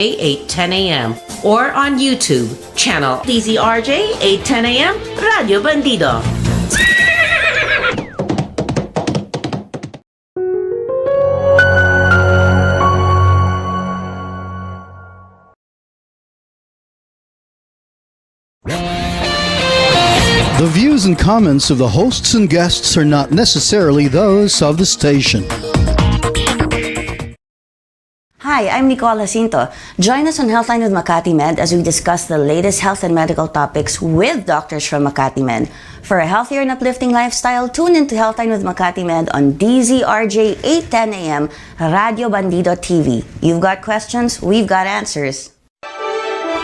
8:10 a.m. or on YouTube, channel DZRJ 8:10 a.m. Radio Bandido. The views and comments of the hosts and guests are not necessarily those of the station. Hi, I'm Nicole Jacinto. Join us on Healthline with 𝗏𝗏𝗵𝗏 as we discuss the latest health and medical topics with doctors from 𝗏𝗏𝗵𝗏. For a healthier and uplifting lifestyle, tune into Healthline with 𝗏𝗏𝗵𝗏 on DZRJ 8:10 a.m. Radio Bandido TV. You've got questions, we've got answers.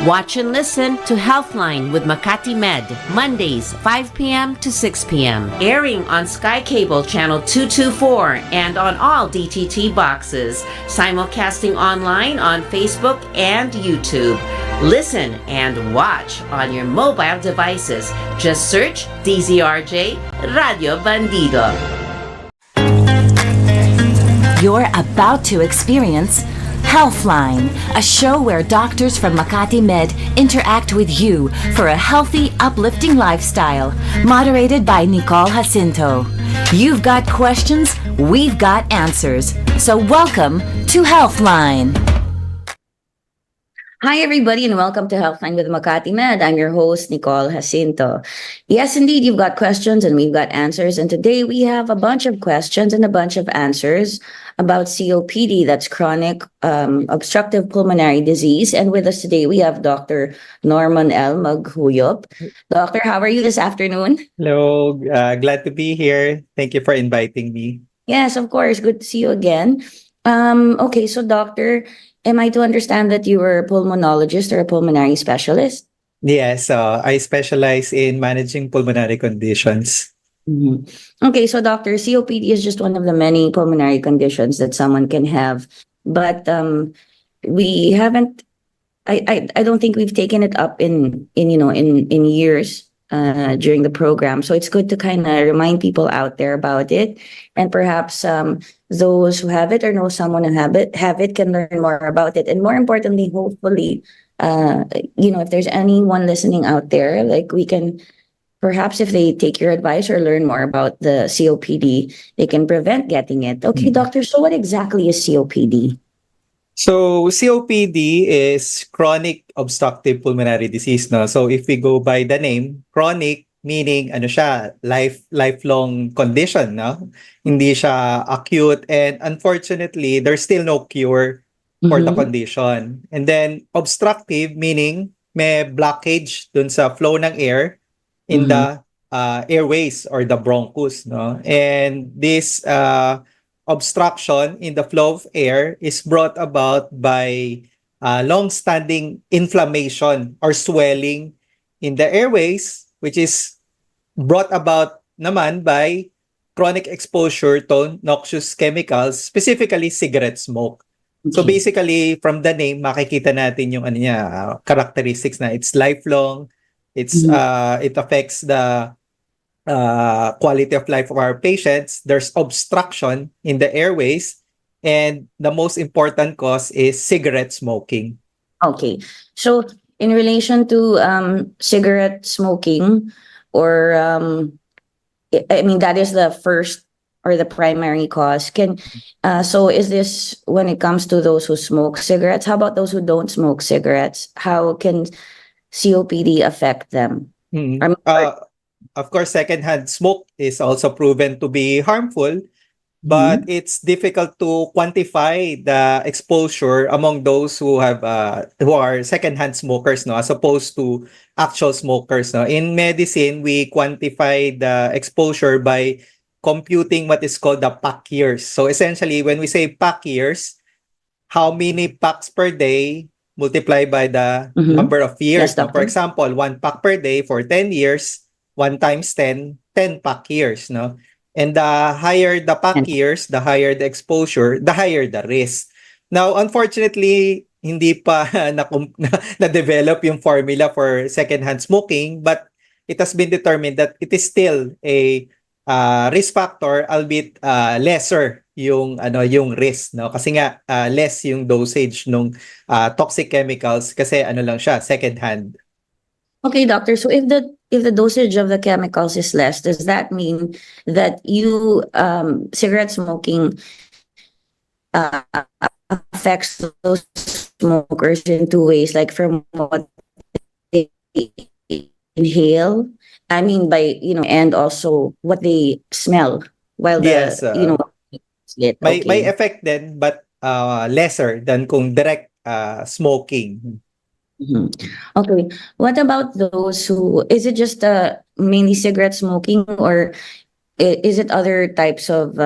Watch and listen to Healthline with 𝗏𝗏𝗵𝗏, Mondays, 5 p.m. to 6 p.m. Airing on Sky Cable Channel 224 and on all DTT boxes. Simulcasting online on Facebook and YouTube. Listen and watch on your mobile devices. Just search DZRJ Radio Bandido. You're about to experience Healthline, a show where doctors from 𝗏𝗏𝗵𝗏 interact with you for a healthy, uplifting lifestyle. Moderated by Nicole Jacinto. You've got questions, we've got answers. So welcome to Healthline. Hi, everybody, and welcome to Healthline with 𝗏𝗏𝗵𝗏. I'm your host, Nicole Jacinto. Yes, indeed, you've got questions and we've got answers. And today we have a bunch of questions and a bunch of answers about COPD, that's chronic obstructive pulmonary disease. And with us today, we have Dr. 𝗠𝗸𝗁𝗏𝗶𝗵. Doctor, how are you this afternoon? Hello, glad to be here. Thank you for inviting me. Yes, of course. Good to see you again. Okay, so doctor, am I to understand that you were a pulmonologist or a pulmonary specialist? Yes, I specialize in managing pulmonary conditions. Mm-hmm. Okay, so doctor, COPD is just one of the many pulmonary conditions that someone can have, but we haven't. I don't think we've taken it up in years during the program. So it's good to kind of remind people out there about it, and perhaps those who have it or know someone who have it can learn more about it, and more importantly, hopefully, if there's anyone listening out there, like we can. Perhaps if they take your advice or learn more about the COPD, they can prevent getting it. Okay, doctor, so what exactly is COPD? So COPD is chronic obstructive pulmonary disease, no? So if we go by the name, chronic meaning ano siya, lifelong condition, no? Hindi siya acute, and unfortunately, there's still no cure for the condition. And then obstructive meaning may blockage dun sa flow ng air in the airways or the bronchus, no? And this obstruction in the flow of air is brought about by long-standing inflammation or swelling in the airways, which is brought about naman by chronic exposure to noxious chemicals, specifically cigarette smoke. Okay. So basically, from the name, makikita natin yung characteristics na it's lifelong. It affects the quality of life of our patients. There's obstruction in the airways, and the most important cause is cigarette smoking. Okay, so in relation to cigarette smoking, or that is the first or the primary cause. So is this when it comes to those who smoke cigarettes? How about those who don't smoke cigarettes? How can COPD affect them? Of course, secondhand smoke is also proven to be harmful, but it's difficult to quantify the exposure among those who are secondhand smokers, no, as opposed to actual smokers. No? In medicine, we quantify the exposure by computing what is called the pack years. So essentially, when we say pack years, how many packs per day multiplied by the number of years. Yes, for example, 1 pack per day for 10 years, 1 times 10 pack years. No? And the higher the pack years, the higher the exposure, the higher the risk. Now, unfortunately, hindi pa na-develop yung formula for secondhand smoking, but it has been determined that it is still a risk factor, albeit lesser yung risk, no? Kasi nga less yung dosage nung toxic chemicals kasi ano lang siya, second hand. Okay, doctor. So if the dosage of the chemicals is less, does that mean that cigarette smoking uh, affects those smokers in two ways, like from what they inhale, I mean by, and also what they smell while Yes, it's lit. may Okay. effect din but lesser than kung direct smoking. Mhm. Okay. What about those who, is it just mainly cigarette smoking, or is it other types of,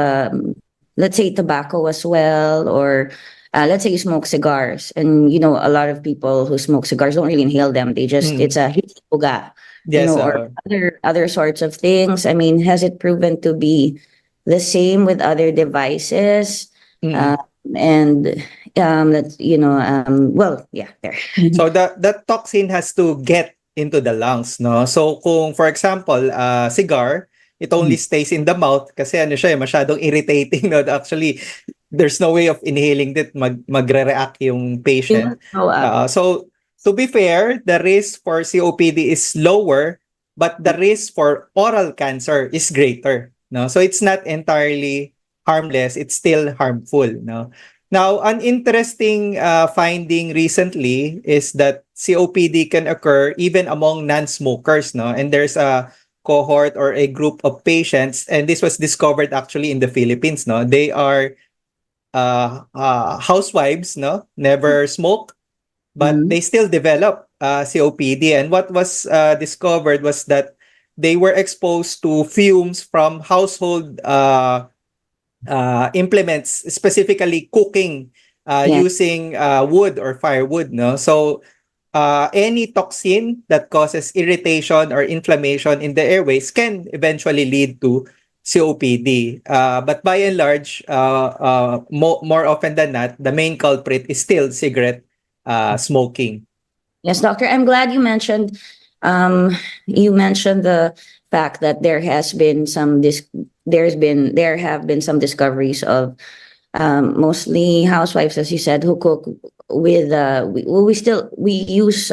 let's say tobacco as well, or let's say you smoke cigars, and a lot of people who smoke cigars don't really inhale them. They just, Mm. it's a hituga, Yes, or other sorts of things. I mean, has it proven to be the same with other devices? mm. Uh, and that's, well, yeah, there. So the toxin has to get into the lungs, no? So kung for example, cigar, it only stays in the mouth kasi ano siya, masyadong irritating, no? Actually, there's no way of inhaling that magre-react yung It patient. will show up. So to be fair, the risk for COPD is lower, but the risk for oral cancer is greater, no? So it's not entirely harmless, it's still harmful, no? Now, an interesting finding recently is that COPD can occur even among non-smokers, no? And there's a cohort or a group of patients, and this was discovered actually in the Philippines, no? They are housewives, no? Never smoke, but Mhm. they still develop COPD. And what was discovered was that they were exposed to fumes from household implements, specifically cooking Yeah. using wood or firewood, no? So any toxin that causes irritation or inflammation in the airways can eventually lead to COPD. But by and large, more often than not, the main culprit is still cigarette smoking. Yes, doctor. I'm glad um, you mentioned the fact that there have been some discoveries of mostly housewives, as you said, who cook with we use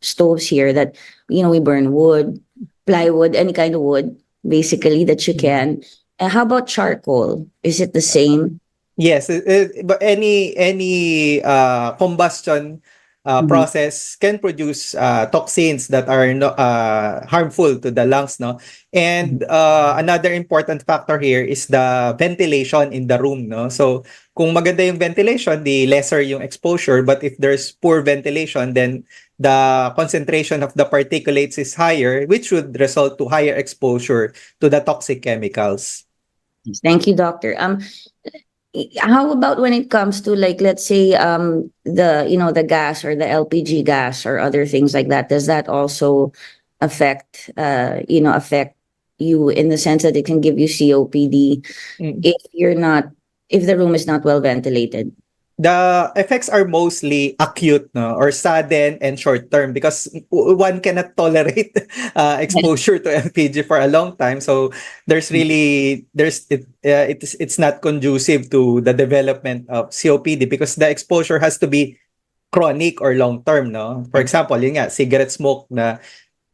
stoves here that we burn wood, plywood, any kind of wood, basically that you can. How about charcoal? Is it the same? Yes, but any combustion Mhm. process can produce toxins that are harmful to the lungs, no? And another important factor here is the ventilation in the room, no? So kung maganda yung ventilation, the lesser yung exposure. But if there's poor ventilation, then the concentration of the particulates is higher, which would result to higher exposure to the toxic chemicals. Thank you, doctor. How about when it comes to, like, let's say the gas or the LPG gas or other things like that? Does that also affect you in the sense that it can give you COPD Mm. if the room is not well ventilated? The effects are mostly acute, no, or sudden and short term because one cannot tolerate exposure to LPG for a long time. So it's not conducive to the development of COPD because the exposure has to be chronic or long term, no. For example, yun nga, cigarette smoke na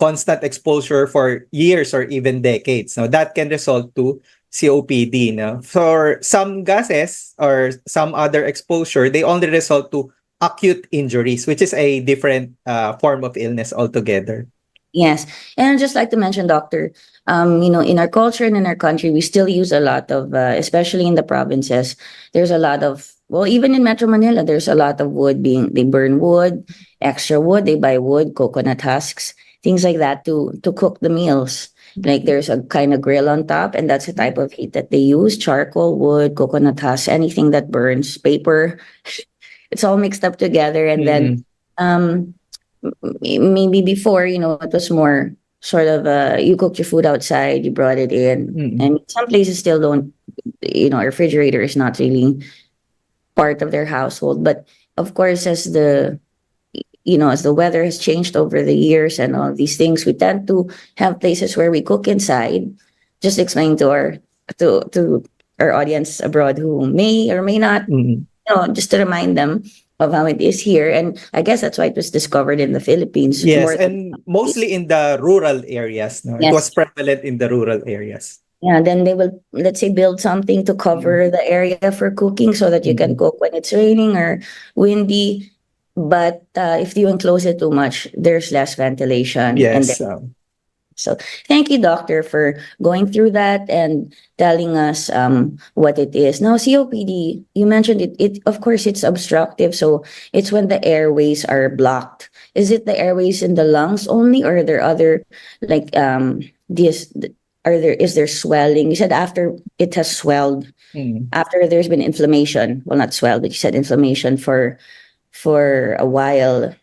constant exposure for years or even decades. Now, that can result to COPD. No? For some gases or some other exposure, they only result to acute injuries, which is a different form of illness altogether. Yes. And I'd just like to mention, doctor, in our culture and in our country, we still use a lot of, especially in the provinces, there's a lot of, well, even in Metro Manila, there's a lot of they burn wood, extra wood, they buy wood, coconut husks, things like that to cook the meals. Like there's a kind of grill on top, and that's the type of heat that they use: charcoal, wood, coconut husk, anything that burns, paper. It's all mixed up together. And then, Mm-mm. maybe before, it was more sort of you cooked your food outside, you brought it in, Mm-mm. and some places still don't. A refrigerator is not really part of their household. But of course, as the weather has changed over the years and all these things, we tend to have places where we cook inside. Just explain to our audience abroad who may or may not, just to remind them of how it is here. And I guess that's why it was discovered in the Philippines Yes, more than and mostly in the rural areas. No? It was yes. prevalent in the rural areas. Yeah, then they will, let's say, build something to cover the area for cooking so that you can cook when it's raining or windy. But if you enclose it too much, there's less ventilation. And Yes. so thank you, doctor, for going through that and telling us what it is. Now, COPD, you mentioned it, of course, it's obstructive. So it's when the airways are blocked. Is it the airways in the lungs only, or are there other, like, this, is there swelling? You said after it has swelled, after there's been inflammation, well, not swelled, but you said inflammation for a while.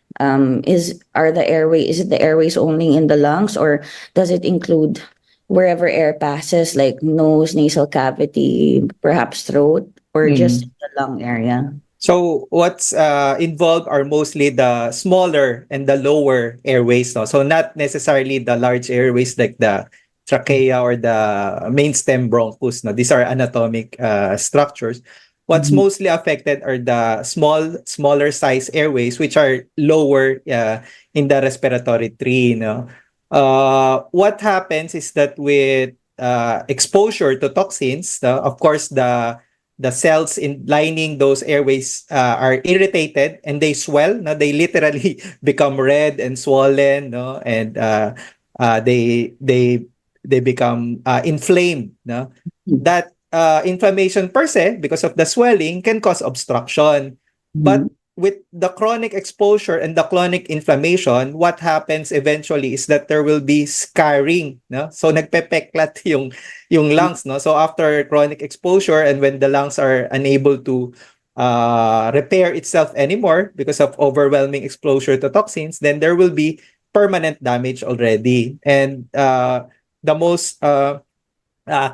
Is it the airways only in the lungs, or does it include wherever air passes, like nose, nasal cavity, perhaps throat, or just the lung area? So what's involved are mostly the smaller and the lower airways. No? So not necessarily the large airways like the trachea or the main stem bronchus. No? These are anatomic structures. What's mostly affected are the smaller size airways, which are lower in the respiratory tree. No? What happens is that with exposure to toxins, of course, the cells in lining those airways are irritated and they swell. No? They literally become red and swollen, no? And they become inflamed. No? That inflammation per se, because of the swelling, can cause obstruction. But with the chronic exposure and the chronic inflammation, what happens eventually is that there will be scarring. No? So nagpepeklat yung lungs. No? So after chronic exposure, and when the lungs are unable to repair itself anymore because of overwhelming exposure to toxins, then there will be permanent damage already. And the most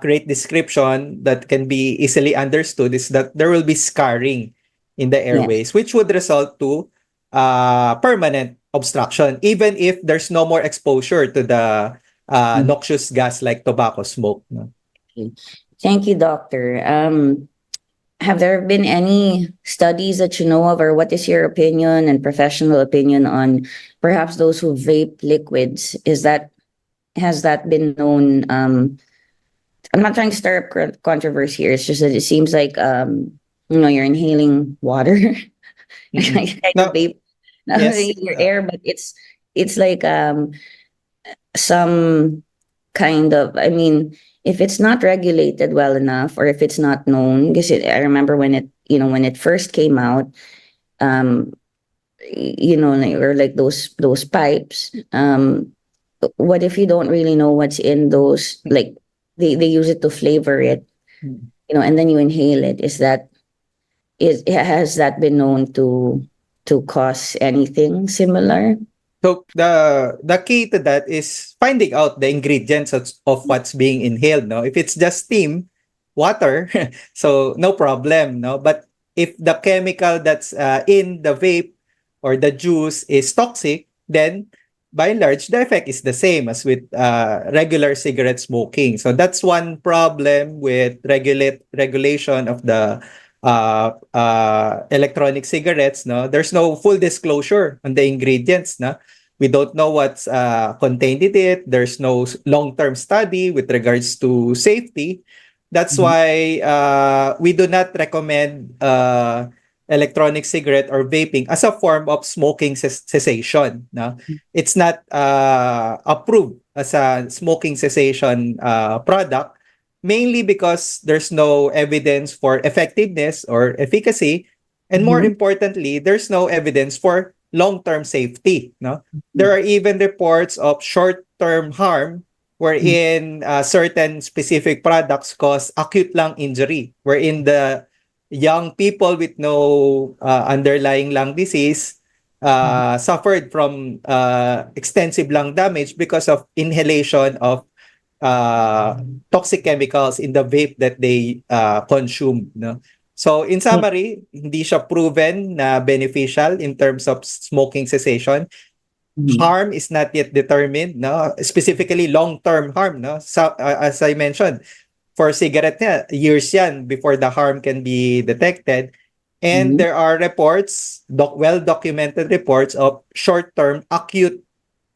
great description that can be easily understood is that there will be scarring in the airways, which would result to permanent obstruction, even if there's no more exposure to the noxious gas like tobacco smoke. No? Thank you, doctor. Have there been any studies that you know of, or what is your opinion and professional opinion on perhaps those who vape liquids? Has that been known? I'm not trying to stir up controversy here. It's just that it seems like you're inhaling water. Like No. vape, not Yes. really your air, but it's like some kind of, I mean, if it's not regulated well enough, or if it's not known, because I remember when it first came out, like those pipes. What if you don't really know what's in those? Like they use it to flavor it, and then you inhale it. Has that been known to cause anything similar? So the key to that is finding out the ingredients of what's being inhaled. No, if it's just steam, water, so no problem. No, but if the chemical that's in the vape or the juice is toxic, then by and large the effect is the same as with regular cigarette smoking. So that's one problem with regulation of the electronic cigarettes. No, there's no full disclosure on the ingredients. No, we don't know what's contained in it. There's no long-term study with regards to safety. That's why we do not recommend electronic cigarette or vaping as a form of smoking cessation. No, it's not approved as a smoking cessation product, mainly because there's no evidence for effectiveness or efficacy, and more importantly, there's no evidence for long-term safety. No, there are even reports of short-term harm wherein certain specific products cause acute lung injury, wherein the young people with no underlying lung disease suffered from extensive lung damage because of inhalation of toxic chemicals in the vape that they consume. No? So in summary, hindi siya proven na beneficial in terms of smoking cessation. Harm is not yet determined, no? Specifically long-term harm. No? So, as I mentioned, for cigarette years yan before the harm can be detected. And there are reports, well-documented reports of short-term acute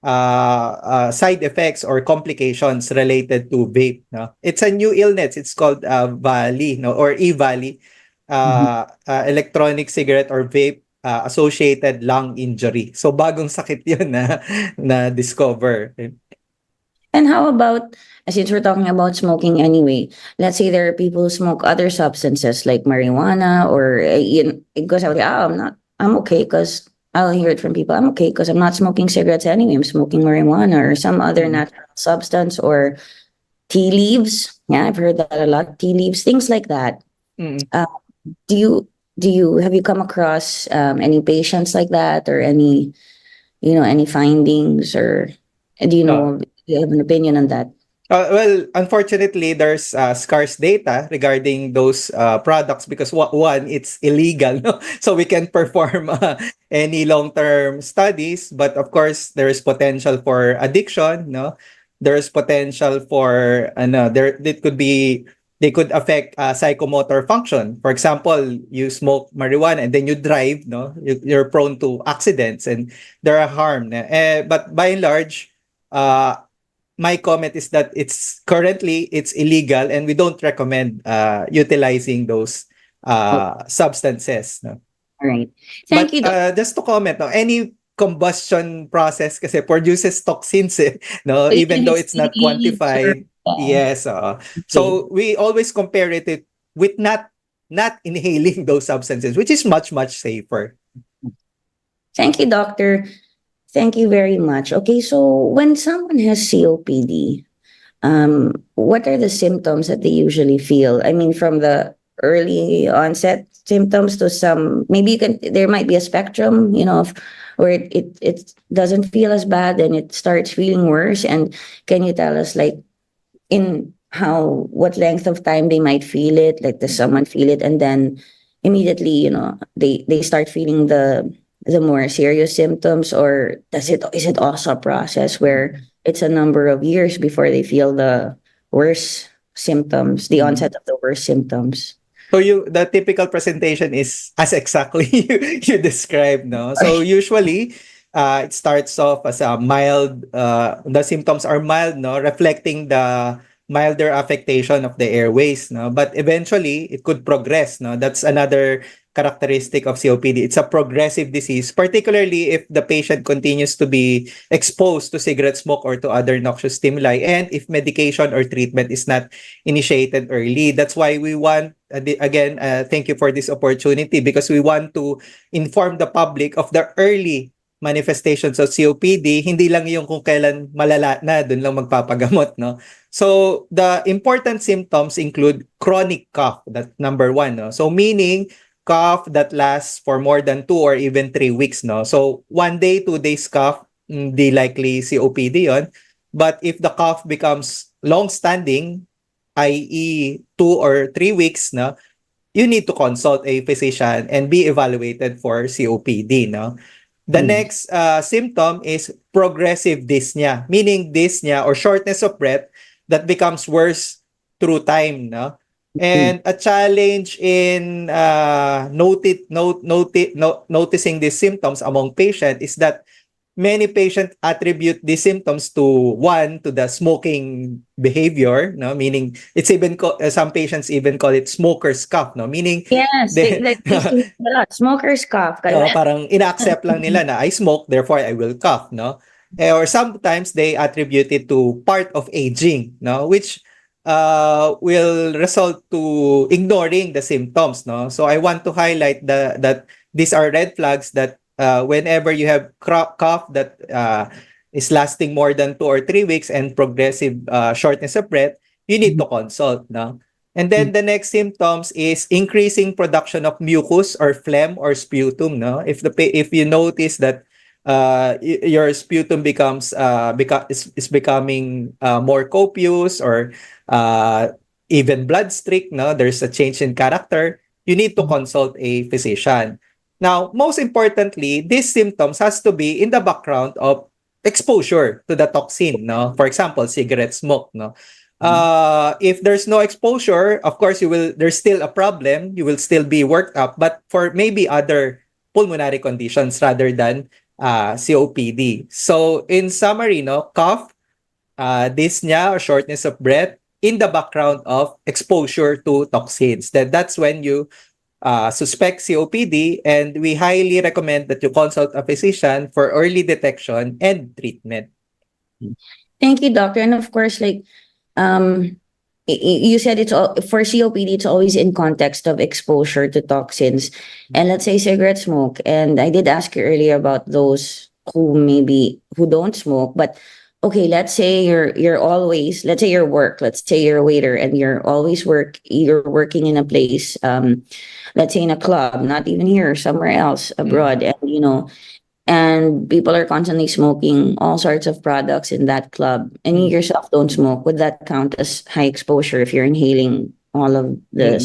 side effects or complications related to vape. No? It's a new illness. It's called 𝗛𝗲, no, or 𝗛𝗲, electronic cigarette or vape associated lung injury. So bagong sakit yun na discover. And how about, since we're talking about smoking anyway, let's say there are people who smoke other substances like marijuana or, it goes out, I'm okay because I'll hear it from people, I'm okay because I'm not smoking cigarettes anyway, I'm smoking marijuana or some other natural substance or tea leaves. Yeah, I've heard that a lot, tea leaves, things like that. Have you come across any patients like that or any findings, or do you have an opinion on that? Well, unfortunately, there's scarce data regarding those products because one, it's illegal, no? So we can perform any long-term studies, but of course, there is potential for addiction, no? There is potential for they could affect psychomotor function. For example, you smoke marijuana and then you drive, no? You're prone to accidents and there are harm. But by and large, my comment is that it's illegal and we don't recommend utilizing those substances. No? All right. Thank you. Just to comment, no, any combustion process kasi produces toxins, no, even though it's not quantified. Yes. So we always compare it with not inhaling those substances, which is much, much safer. Thank you, doctor. Thank you very much. Okay, so when someone has COPD, what are the symptoms that they usually feel? I mean, from the early onset symptoms to some, maybe there might be a spectrum, where it doesn't feel as bad and it starts feeling worse. And can you tell us, like, what length of time they might feel it? Like, does someone feel it and then immediately, they start feeling the more serious symptoms, or is it also a process where it's a number of years before they feel the worst symptoms, the onset of the worst symptoms? So the typical presentation is as exactly you described, no? So usually it starts off as a mild, the symptoms are mild, no, reflecting the milder affectation of the airways, no? But eventually it could progress, no? That's another characteristic of COPD. It's a progressive disease, particularly if the patient continues to be exposed to cigarette smoke or to other noxious stimuli, and if medication or treatment is not initiated early. That's why we want, again, thank you for this opportunity, because we want to inform the public of the early manifestations of COPD, hindi lang yung kung kailan malala na, dun lang magpapagamot, no? So, the important symptoms include chronic cough, that's number one, no? So, meaning, cough that lasts for more than 2 or even 3 weeks, no? So, 1 day, 2 days cough, di likely COPD yon. But if the cough becomes long-standing, i.e. 2 or 3 weeks, no, you need to consult a physician and be evaluated for COPD, no? The next symptom is progressive dyspnea, meaning dyspnea or shortness of breath that becomes worse through time, no? And a challenge in noticing these symptoms among patients is that many patients attribute these symptoms to the smoking behavior, no? Meaning it's even some patients even call it smoker's cough, no? Meaning yes, they a lot. Smoker's cough. Parang ina-accept lang nila na I smoke, therefore I will cough, no? Or sometimes they attribute it to part of aging, no? Which will result to ignoring the symptoms, no? So I want to highlight that these are red flags that whenever you have cough that is lasting more than 2 or 3 weeks and progressive shortness of breath, you need to consult, no? And then the next symptoms is increasing production of mucus or phlegm or sputum, no? If you notice that your sputum is becoming more copious or even blood streak, no, there's a change in character, you need to consult a physician. Now, most importantly, these symptoms has to be in the background of exposure to the toxin, no? For example, cigarette smoke, no? If there's no exposure, of course, there's still a problem. You will still be worked up, but for maybe other pulmonary conditions rather than COPD. So in summary, no, cough, dyspnea or shortness of breath in the background of exposure to toxins. That's when you suspect COPD, and we highly recommend that you consult a physician for early detection and treatment. Thank you, doctor. And of course, like you said, it's all for COPD. It's always in context of exposure to toxins, and let's say cigarette smoke. And I did ask you earlier about those who don't smoke, but okay, let's say let's say you're a waiter and you're working in a place, let's say in a club, not even here, somewhere else abroad, and and people are constantly smoking all sorts of products in that club, and you yourself don't smoke. Would that count as high exposure if you're inhaling all of the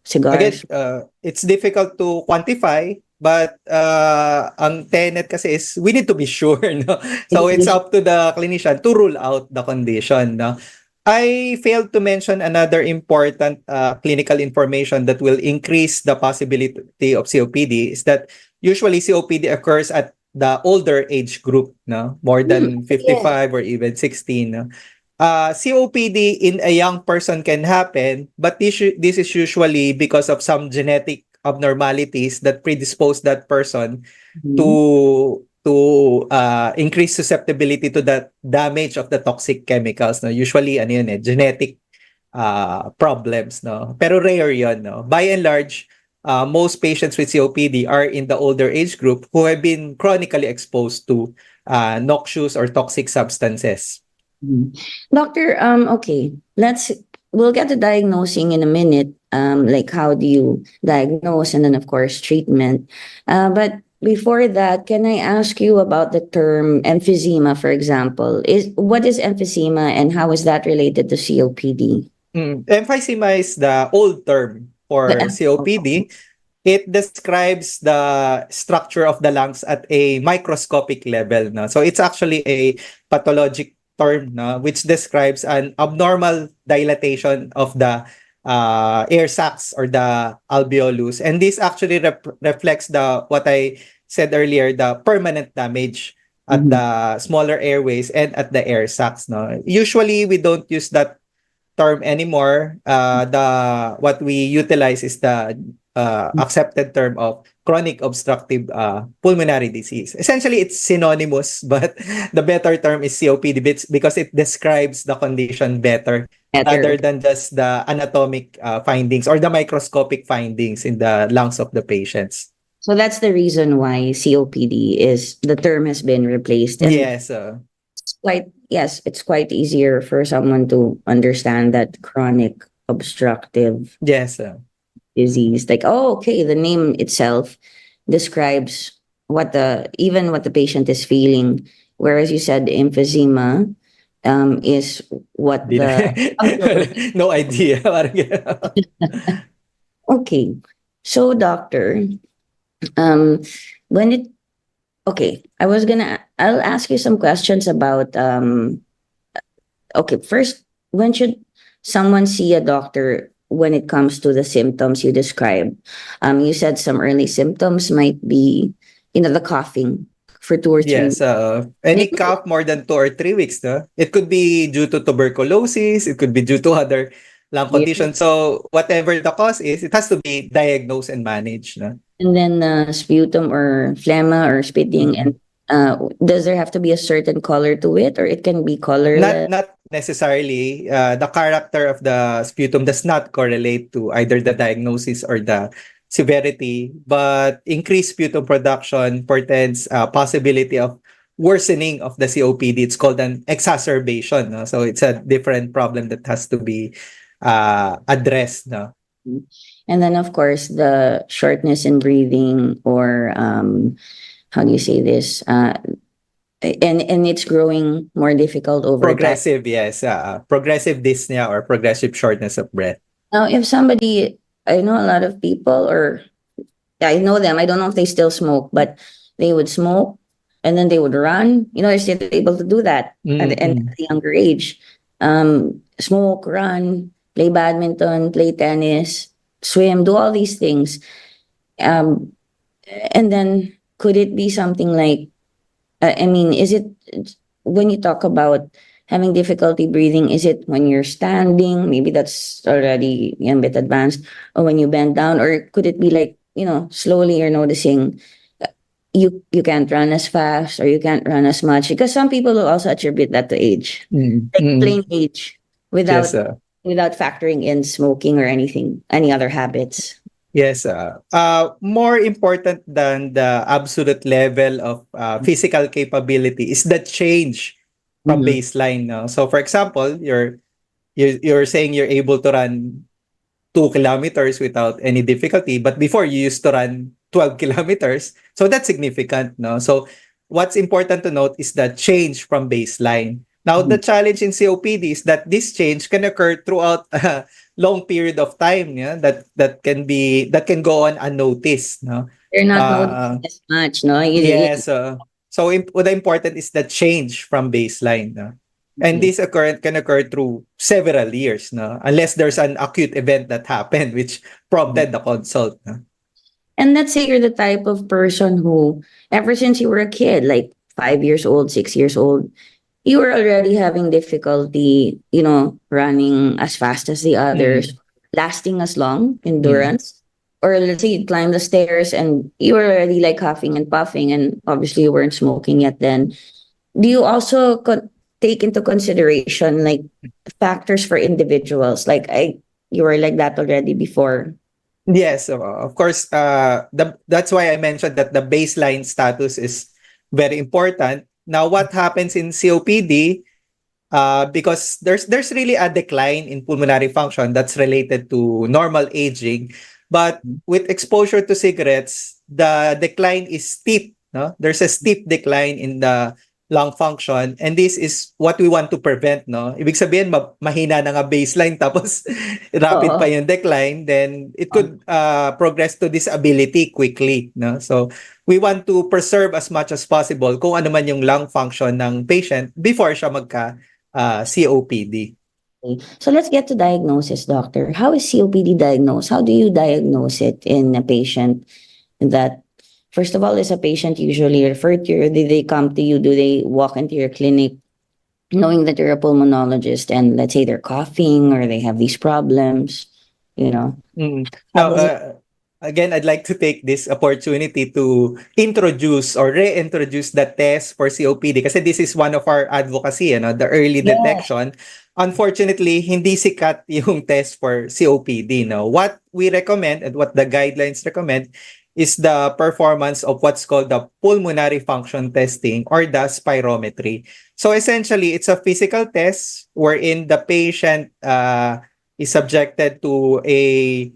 cigars? Again, it's difficult to quantify, but ang tenet kasi is we need to be sure, no? So it's up to the clinician to rule out the condition, no? I failed to mention another important clinical information that will increase the possibility of COPD is that usually COPD occurs at the older age group, no? More than 55 or even 16, no? COPD in a young person can happen, but this is usually because of some genetic abnormalities that predispose that person to increase susceptibility to the damage of the toxic chemicals, no? Usually genetic problems, no? Pero rare 'yon, no? By and large, most patients with COPD are in the older age group who have been chronically exposed to noxious or toxic substances. Doctor, okay, we'll get to diagnosing in a minute. Like how do you diagnose, and then of course treatment. But before that, can I ask you about the term emphysema, for example? What is emphysema, and how is that related to COPD? Emphysema is the old term for COPD. It describes the structure of the lungs at a microscopic level, no? So it's actually a pathologic term, no, which describes an abnormal dilatation of the air sacs or the alveolus, and this actually reflects what I said earlier, the permanent damage at the smaller airways and at the air sacs, no. Usually we don't use that term anymore. What we utilize is the accepted term of chronic obstructive pulmonary disease. Essentially, it's synonymous, but the better term is COPD because it describes the condition better rather than just the anatomic findings or the microscopic findings in the lungs of the patients. So that's the reason why COPD the term has been replaced. And yes. It's quite easier for someone to understand that chronic obstructive disease. Like, okay, the name itself describes what the patient is feeling. Whereas you said emphysema is what no idea. Okay. So doctor, I'll ask you some questions about first, when should someone see a doctor when it comes to the symptoms you described? You said some early symptoms might be, the coughing for 2 or 3 weeks. Yes, any cough more than 2 or 3 weeks, no? It could be due to tuberculosis, it could be due to other lung conditions. So whatever the cause is, it has to be diagnosed and managed, no? And then sputum or phlegma or spitting, and does there have to be a certain color to it, or it can be colorless? Not necessarily. The character of the sputum does not correlate to either the diagnosis or the severity, but increased sputum production portends possibility of worsening of the COPD. It's called an exacerbation, no? So it's a different problem that has to be addressed, no? And then, of course, the shortness in breathing, or how do you say this? And it's growing more difficult over progressive time. Yes, progressive dyspnea or progressive shortness of breath. Now, if somebody, I know a lot of people, or I know them, I don't know if they still smoke, but they would smoke and then they would run. They're still able to do that at a younger age. smoke, run, play badminton, play tennis, swim, do all these things. Um, and then could it be something like, I mean, is it when you talk about having difficulty breathing, is it when you're standing? Maybe that's already a bit advanced, or when you bend down, or could it be like, slowly you're noticing you can't run as fast or you can't run as much? Because some people will also attribute that to age, like plain age, Yes, without without factoring in smoking or anything, any other habits. yes. More important than the absolute level of physical capability is the change from Mhm. baseline. No? So, for example, you're saying you're able to run 2 kilometers without any difficulty, but before you used to run 12 kilometers. So that's significant, no? So what's important to note is the change from baseline. Now, the challenge in COPD is that this change can occur throughout a long period of time, yeah, that can go on unnoticed, no? You're not Uh, noticing as much, no? yes. So what important is the change from baseline, no? And this can occur through several years, no? Unless there's an acute event that happened which prompted the consult, no? And let's say you're the type of person who, ever since you were a kid, like 5 years old, 6 years old, you were already having difficulty, running as fast as the others, Mm, lasting as long, mm. endurance. Or let's say you climb the stairs and you were already like huffing and puffing, and obviously you weren't smoking yet then. Do you also take into consideration like factors for individuals? Like you were like that already before. Yes, of course. That's why I mentioned that the baseline status is very important. Now, what happens in COPD? Because there's really a decline in pulmonary function that's related to normal aging, but with exposure to cigarettes, the decline is steep. No, there's a steep decline in the lung function, and this is what we want to prevent. No, ibig sabihin mahina na nga baseline tapos rapid pa Oo. yung decline, then it could progress to disability quickly. No, so we want to preserve as much as possible kung ano man yung lung function ng patient before siya magka COPD. So let's get to diagnosis, doctor. How is COPD diagnosed? How do you diagnose it in a patient that, first of all, is a patient usually referred to you? Do they come to you? Do they walk into your clinic knowing that you're a pulmonologist and let's say they're coughing or they have these problems? How Now, does it? again, I'd like to take this opportunity to introduce or reintroduce the test for COPD kasi this is one of our advocacy, the early Yes. detection. Unfortunately, hindi sikat yung test for COPD. No? What we recommend and what the guidelines recommend is the performance of what's called the pulmonary function testing or the spirometry. So essentially, it's a physical test wherein the patient is subjected to a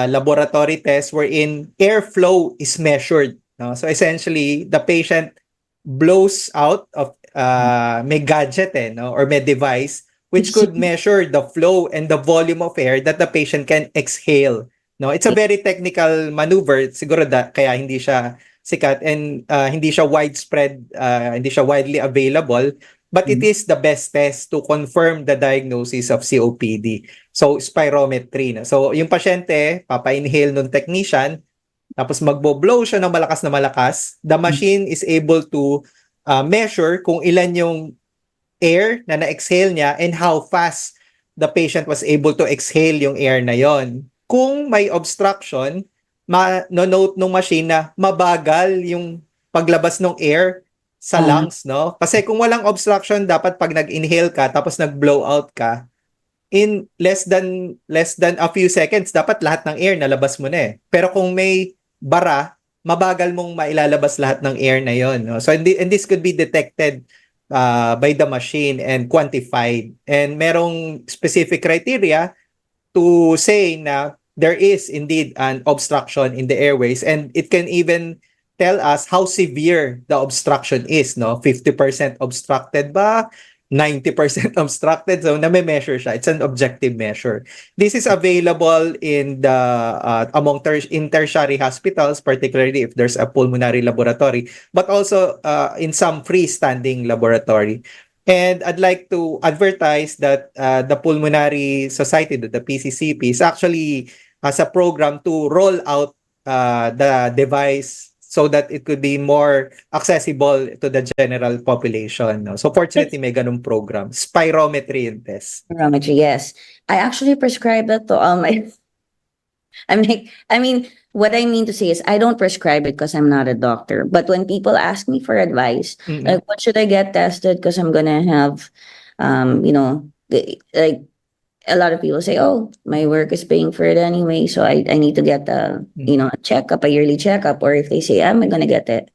laboratory test wherein airflow is measured. No? So essentially, the patient blows out of may gadget no? Or may device which could measure the flow and the volume of air that the patient can exhale. No, it's a very technical maneuver. Siguro kaya hindi siya sikat and hindi siya widespread, hindi siya widely available. But it is the best test to confirm the diagnosis of COPD. So, spirometry. No? So, yung pasyente, papa-inhale ng technician, tapos magbo-blow siya ng malakas na malakas. The machine is able to measure kung ilan yung air na na-exhale niya and how fast the patient was able to exhale yung air na yon. Kung may obstruction, note ng machine na mabagal yung paglabas ng air sa lungs, no? Kasi kung walang obstruction, dapat pag nag-inhale ka tapos nag-blow out ka, in less than a few seconds, dapat lahat ng air nalabas mo na eh. Pero kung may bara, mabagal mong mailalabas lahat ng air na yon, no? So and this could be detected by the machine and quantified. And merong specific criteria to say na there is indeed an obstruction in the airways, and it can even tell us how severe the obstruction is, no? 50% obstructed ba? 90% obstructed? So, na-measure siya. It's an objective measure. This is available in the in tertiary hospitals, particularly if there's a pulmonary laboratory, but also in some freestanding laboratory. And I'd like to advertise that the Pulmonary Society, the PCCP, is actually has a program to roll out the device so that it could be more accessible to the general population. No? So fortunately, may ganung program. Spirometry yung test. Spirometry, yes. I actually prescribe that to all my I mean, what I mean to say is I don't prescribe it because I'm not a doctor. But when people ask me for advice, like what should I get tested? Because I'm gonna have, like a lot of people say, oh, my work is paying for it anyway, so I need to get a a checkup, a yearly checkup. Or if they say I'm gonna get a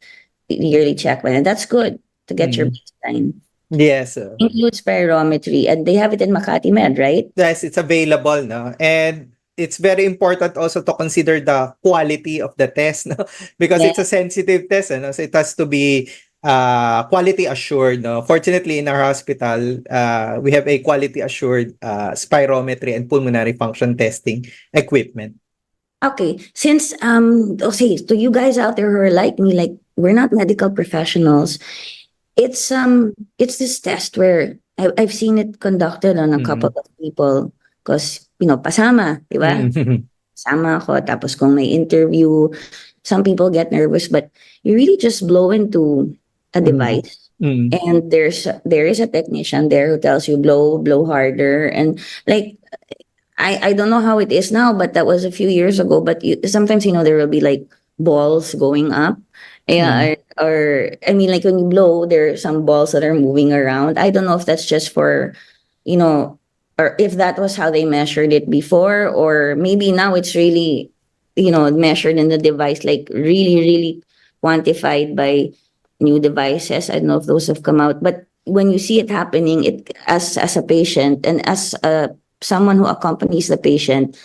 yearly checkup, and that's good to get your baseline. Yes. Includes spirometry, and they have it in Makati Med, right? Yes, it's available, no? And it's very important also to consider the quality of the test, no? Because it's a sensitive test, no? So it has to be quality assured, no? Fortunately, in our hospital, we have a quality assured spirometry and pulmonary function testing equipment. Okay, since okay, to you guys out there who are like me, like we're not medical professionals, it's this test where I've seen it conducted on a couple of people because pasama, di ba? Pasama ako, tapos kung may interview, some people get nervous, but you really just blow into a device. And there is a technician there who tells you blow harder, and like I don't know how it is now, but that was a few years ago. But sometimes there will be like balls going up, or I mean, like when you blow, there are some balls that are moving around. I don't know if that's just for, or if that was how they measured it before, or maybe now it's really, measured in the device, like really, really quantified by new devices. I don't know if those have come out, but when you see it happening, it as a patient and as someone who accompanies the patient,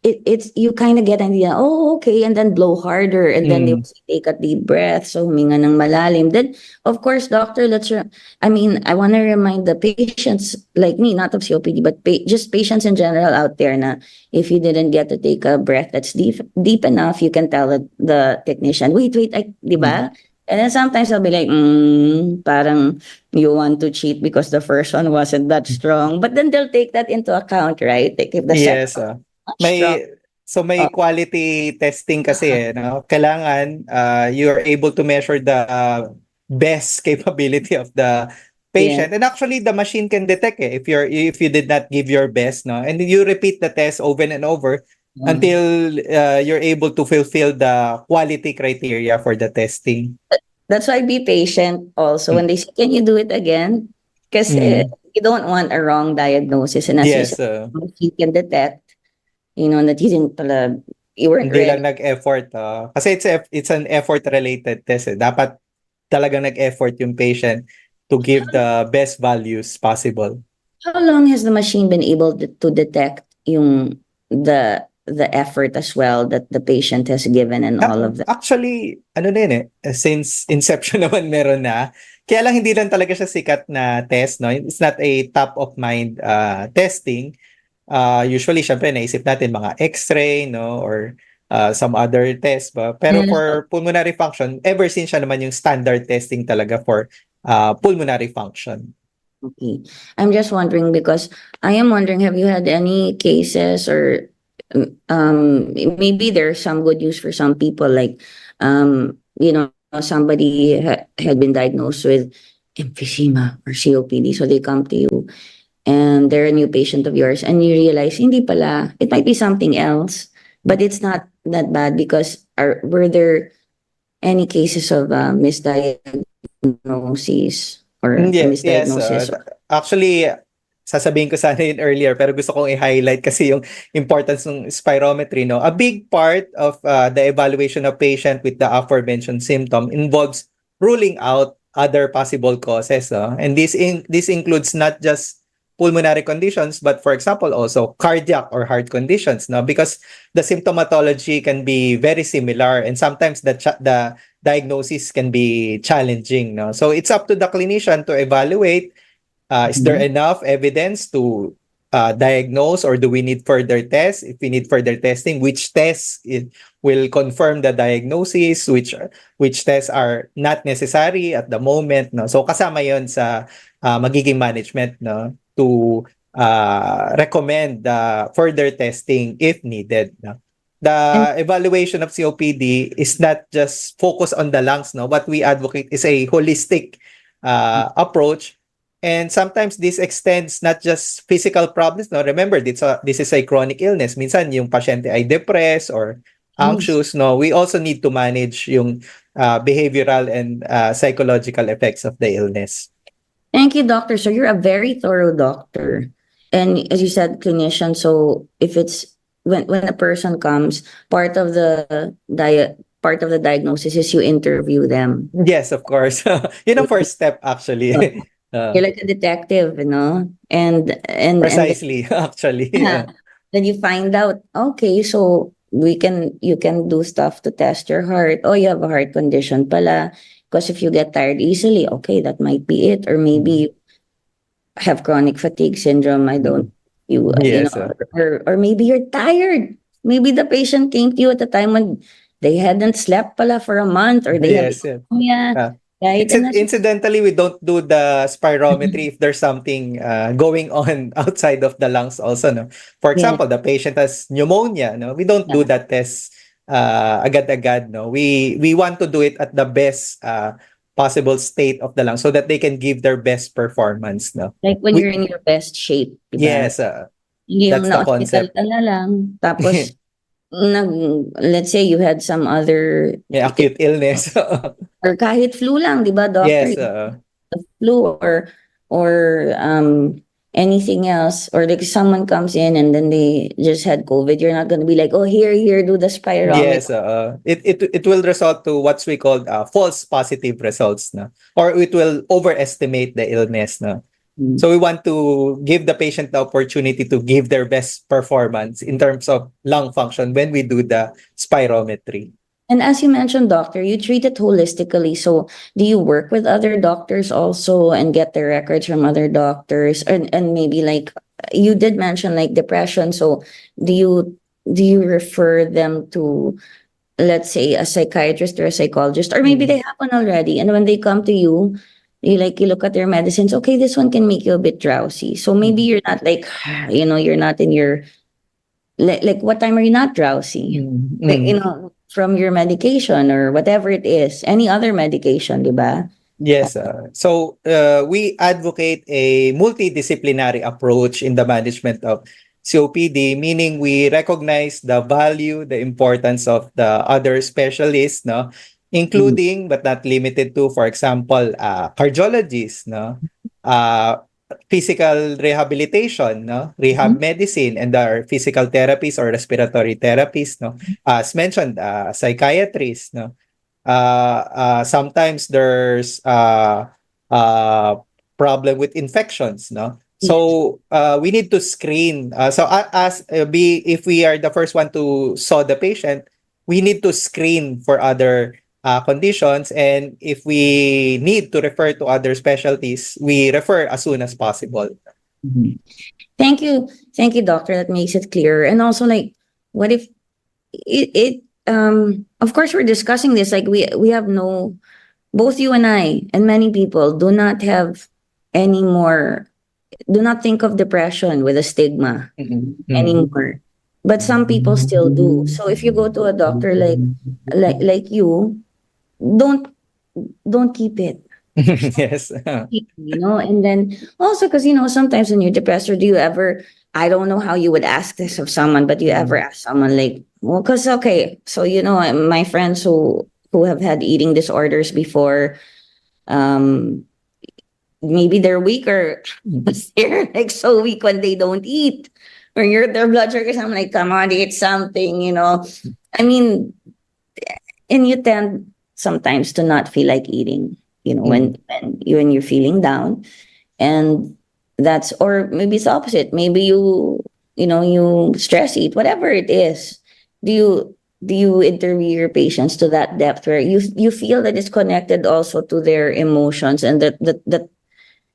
it's you kind of get an idea, oh, okay, and then blow harder, and then they will say, take a deep breath, so huminga ng malalim. Then, of course, doctor, I want to remind the patients like me, not of COPD, but just patients in general out there na if you didn't get to take a breath that's deep enough, you can tell the technician, wait, di ba? And then sometimes I'll be like, parang you want to cheat because the first one wasn't that strong. But then they'll take that into account, right? Like if the second may quality testing kasi no? Kailangan you're able to measure the best capability of the patient. And actually the machine can detect if you did not give your best, no? And you repeat the test over and over until you're able to fulfill the quality criteria for the testing. That's why be patient also when they say, can you do it again? Because you don't want a wrong diagnosis. And as you said, you can detect, that you weren't Hindi ready. lang nag-effort. Kasi it's an effort-related test. Dapat talagang nag-effort yung patient to give the best values possible. How long has the machine been able to detect the effort as well that the patient has given and all of that? Actually, since inception naman meron na. Kaya lang hindi lang talaga siya sikat na test, no? It's not a top of mind testing. Usually, syempre, naisip natin mga X-ray, no? Or some other test ba? Pero for pulmonary function, ever since siya naman yung standard testing talaga for pulmonary function. Okay. I'm just wondering because I am wondering, have you had any cases or maybe there's some good news for some people, like somebody had been diagnosed with emphysema or COPD, so they come to you and they're a new patient of yours, and you realize hindi pala, it might be something else, but it's not that bad. Because were there any cases of misdiagnosis or misdiagnosis? Actually, sasabihin ko sana yun earlier, pero gusto kong i-highlight kasi yung importance ng spirometry, no? A big part of the evaluation of patient with the aforementioned symptom involves ruling out other possible causes, no? And this includes not just pulmonary conditions, but for example, also cardiac or heart conditions, no? Because the symptomatology can be very similar, and sometimes the diagnosis can be challenging, no? So it's up to the clinician to evaluate. Is there enough evidence to diagnose, or do we need further tests? If we need further testing, which tests will confirm the diagnosis, which tests are not necessary at the moment, no? So kasama 'yon sa magiging management, no, to recommend further testing if needed, no? The evaluation of COPD is not just focused on the lungs, no. What we advocate is a holistic approach, and sometimes this extends not just physical problems, no. Remember, this is a chronic illness. Minsan yung pasyente ay depressed or anxious, no. We also need to manage yung behavioral and psychological effects of the illness. Thank you, doctor. So you're a very thorough doctor. And as you said, clinician, so if it's when a person comes, part of the diagnosis is you interview them. Yes, of course. First step actually. You're like a detective, you know, and precisely, actually. Yeah. Then you find out, okay, so you can do stuff to test your heart. Oh, you have a heart condition pala. Because if you get tired easily, okay, that might be it. Or maybe you have chronic fatigue syndrome. Yes, or maybe you're tired. Maybe the patient came to you at a time when they hadn't slept pala for a month, or they had insomnia. Right? Incidentally, we don't do the spirometry if there's something going on outside of the lungs also, no? For example, the patient has pneumonia, no? We don't do that test agad-agad, no? We want to do it at the best possible state of the lungs so that they can give their best performance, no? Like when you're in your best shape, diba? Yes, that's the concept. Ka na lang, tapos let's say you had some other acute illness or kahit flu lang, diba, doctor? Yes, the flu or anything else, or like someone comes in and then they just had COVID, you're not going to be like, oh, here, do the spirometry. Yes, it will result to what we call false positive results, no? Or it will overestimate the illness, no? So we want to give the patient the opportunity to give their best performance in terms of lung function when we do the spirometry. And as you mentioned, doctor, you treat it holistically. So do you work with other doctors also and get the records from other doctors? And maybe like you did mention like depression. So do you refer them to, let's say, a psychiatrist or a psychologist, or maybe they have one already, and when they come to you, you look at their medicines, okay, this one can make you a bit drowsy. So maybe you're not like, you're not in your, like what time are you not drowsy? Like, from your medication or whatever it is, any other medication, diba? Yes. So we advocate a multidisciplinary approach in the management of COPD, meaning we recognize the value, the importance of the other specialists, no? Including but not limited to, for example, cardiologists, no? Physical rehabilitation, no? Rehab medicine, and our physical therapies or respiratory therapies, no? As mentioned, psychiatrists, no? Sometimes there's problem with infections, no? So we need to screen. If we are the first one to saw the patient, we need to screen for other conditions, and if we need to refer to other specialties, we refer as soon as possible. Thank you, doctor. That makes it clearer. And also, like, what if of course we're discussing this, like we have no, both you and I and many people do not have any more, do not think of depression with a stigma anymore, but some people still do. So if you go to a doctor like you, don't keep it. Yes. And then also, because sometimes when you're depressed, or do you ever, I don't know how you would ask this of someone, but you ever ask someone like, well, because okay, so my friends who have had eating disorders before, maybe they're weaker, but they're like so weak when they don't eat, or their blood sugars, I'm like, come on, eat something, I mean, and you tend sometimes to not feel like eating, when you're feeling down, and that's, or maybe it's the opposite. Maybe you stress eat, whatever it is. Do you interview your patients to that depth where you feel that it's connected also to their emotions, and that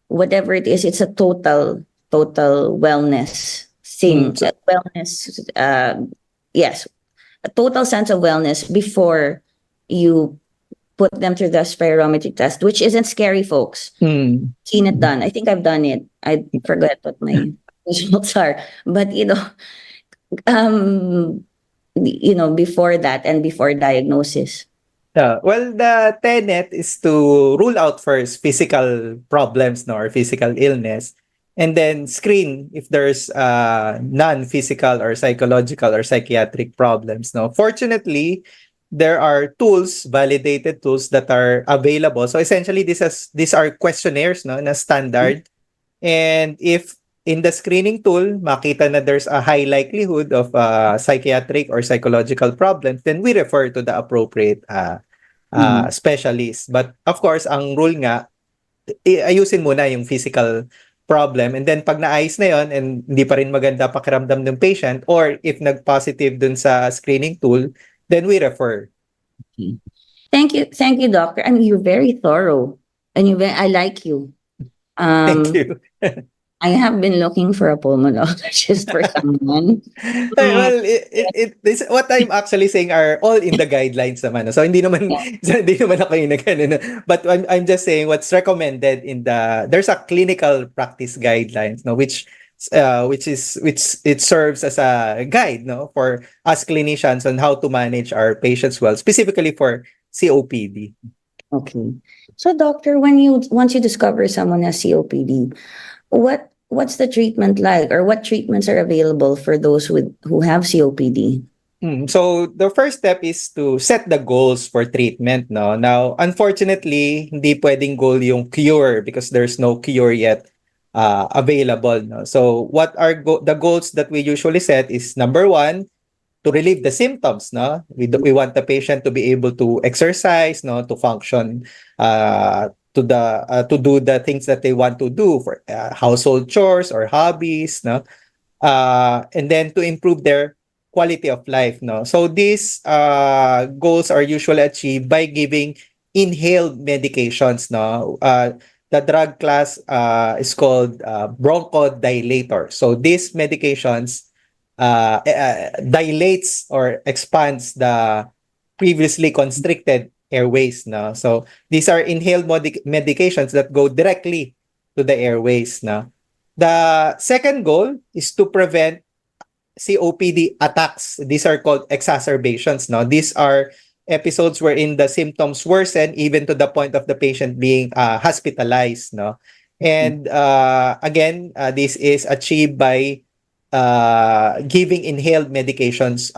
whatever it is, it's a total total wellness thing. Wellness, yes, a total sense of wellness before you put them through the spirometry test, which isn't scary, folks. Seen it done. I think I've done it. I forgot what my results are, but before that and before diagnosis. Well, the tenet is to rule out first physical problems, no, or physical illness, and then screen if there's non-physical or psychological or psychiatric problems. No, fortunately, there are tools, validated tools that are available. So essentially, these are questionnaires, no, na standard, and if in the screening tool, makita na there's a high likelihood of psychiatric or psychological problems, then we refer to the appropriate specialist. But of course, ang rule nga, ayusin muna yung physical problem. And then pag naayos na yon and hindi pa rin maganda pakiramdam ng patient, or if nag-positive dun sa screening tool, then we refer. Thank you, doctor. I mean, you're very thorough, and I like you. Thank you. I have been looking for a pulmonologist for someone. Well, this, what I'm actually saying are all in the guidelines naman. So hindi naman ako yung but I'm just saying what's recommended in there's a clinical practice guidelines, no, which it serves as a guide, no, for us clinicians on how to manage our patients well, specifically for COPD. Okay. So doctor, once you discover someone has COPD, what's the treatment like, or what treatments are available for those who have COPD? So the first step is to set the goals for treatment. No, now unfortunately, hindi pwedeng goal yung cure because there's no cure yet available. No, so what are the goals that we usually set is number one, to relieve the symptoms. No, we want the patient to be able to exercise, no, to function, to do the things that they want to do for household chores or hobbies, no, and then to improve their quality of life, no. So these goals are usually achieved by giving inhaled medications, no. The drug class is called bronchodilator. So these medications dilates or expands the previously constricted airways, no. So these are inhaled medications that go directly to the airways, no. The second goal is to prevent COPD attacks. These are called exacerbations, no. These are episodes wherein the symptoms worsen even to the point of the patient being hospitalized, no. And again, this is achieved by giving inhaled medications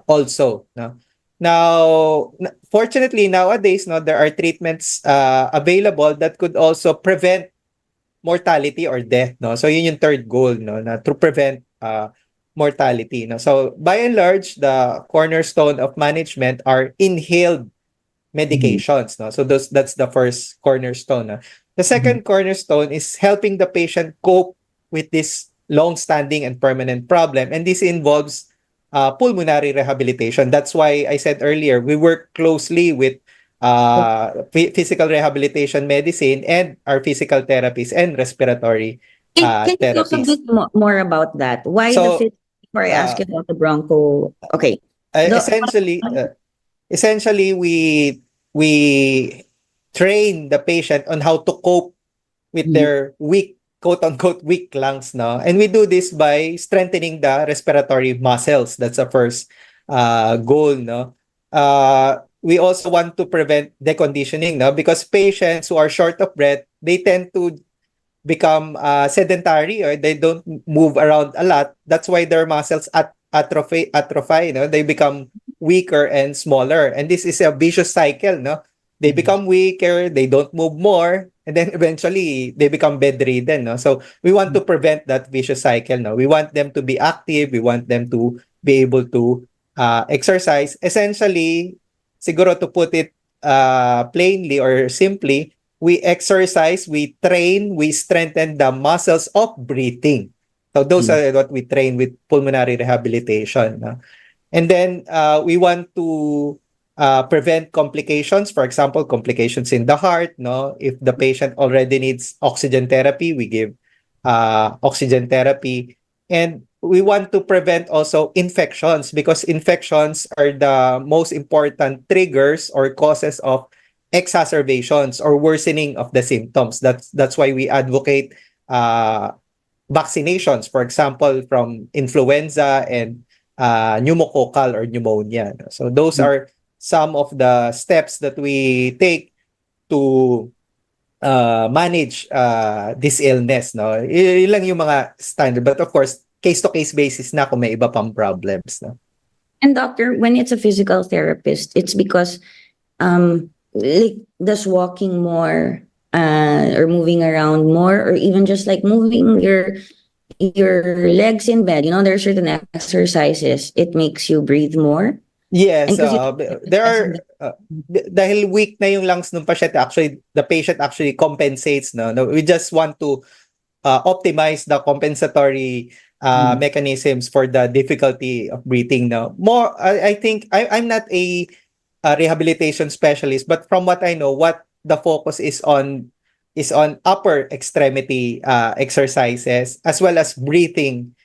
also, no. Now, fortunately, nowadays, no, there are treatments available that could also prevent mortality or death, no. So yun yung third goal, no, na to prevent mortality, no. So by and large, the cornerstone of management are inhaled medications, no. So that's the first cornerstone, no? The second cornerstone is helping the patient cope with this long-standing and permanent problem, and this involves pulmonary rehabilitation. That's why I said earlier, we work closely with physical rehabilitation medicine and our physical therapies and respiratory Can you talk a therapies. bit more about that? Why So, before I ask you about the broncho? Okay. essentially, we train the patient on how to cope with their weak, quote-unquote, weak lungs, no? And we do this by strengthening the respiratory muscles. That's the first goal, no? We also want to prevent deconditioning, no? Because patients who are short of breath, they tend to become sedentary, or they don't move around a lot. That's why their muscles atrophy, no? They become weaker and smaller. And this is a vicious cycle, no? They become weaker, they don't move more, and then eventually they become bedridden, no? So we want to prevent that vicious cycle, no? We want them to be active, we want them to be able to exercise. Essentially, siguro to put it plainly or simply, we exercise, we train, we strengthen the muscles of breathing. So those are what we train with pulmonary rehabilitation, no? And then we want to prevent complications. For example, complications in the heart, no? If the patient already needs oxygen therapy, we give oxygen therapy. And we want to prevent also infections because infections are the most important triggers or causes of exacerbations or worsening of the symptoms. That's why we advocate vaccinations, for example, from influenza and pneumococcal or pneumonia. So those are some of the steps that we take to manage this illness. No? Yun lang yung mga standard. But of course, case-to-case basis na kung may iba pang problems. No? And doctor, when it's a physical therapist, it's because like does walking more or moving around more or even just like moving your legs in bed, you know, there are certain exercises, it makes you breathe more. Yes, And 'cause there are dahil weak na yung lungs ng patient, actually the patient actually compensates, no. We just want to optimize the compensatory mechanisms for the difficulty of breathing. No, more I think I'm not a rehabilitation specialist, but from what I know, what the focus is on upper extremity exercises as well as breathing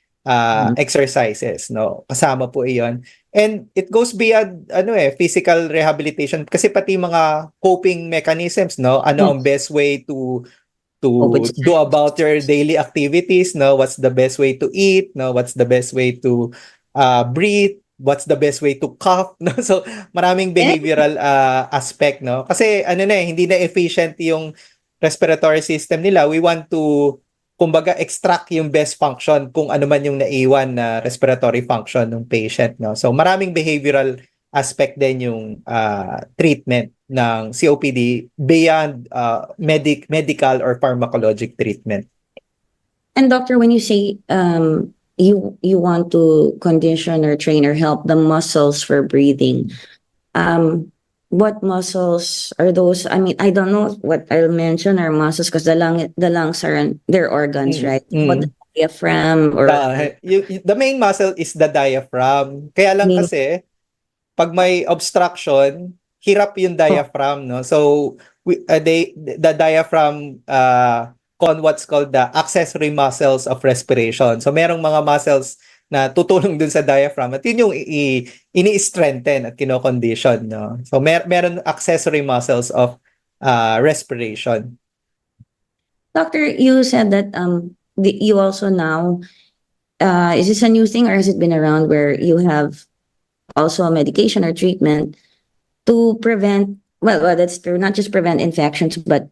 exercises. No, kasama po iyon. And it goes beyond physical rehabilitation kasi pati mga coping mechanisms, no, ano ang best way to do about your daily activities, no, what's the best way to eat, no, what's the best way to breathe, what's the best way to cough, no. So maraming behavioral aspect, no, kasi hindi na efficient yung respiratory system nila. We want to kumbaga extract yung best function kung ano man yung naiwan na respiratory function ng patient, no. So maraming behavioral aspect din yung treatment ng COPD beyond medical or pharmacologic treatment. And doctor, when you say you want to condition or train or help the muscles for breathing, what muscles are those? I mean, I don't know what I'll mention are muscles because the lungs are their organs, right? But the diaphragm or the main muscle is the diaphragm. Kaya lang kasi pag may obstruction, hirap yung diaphragm, no? So the diaphragm what's called the accessory muscles of respiration. So merong mga muscles na tutulong dun sa diaphragm at yun yung ini-strengthen at kino-condition, no? So meron accessory muscles of respiration. Doctor, you said that you also now is this a new thing or has it been around where you have also a medication or treatment to prevent, well that's true, not just prevent infections but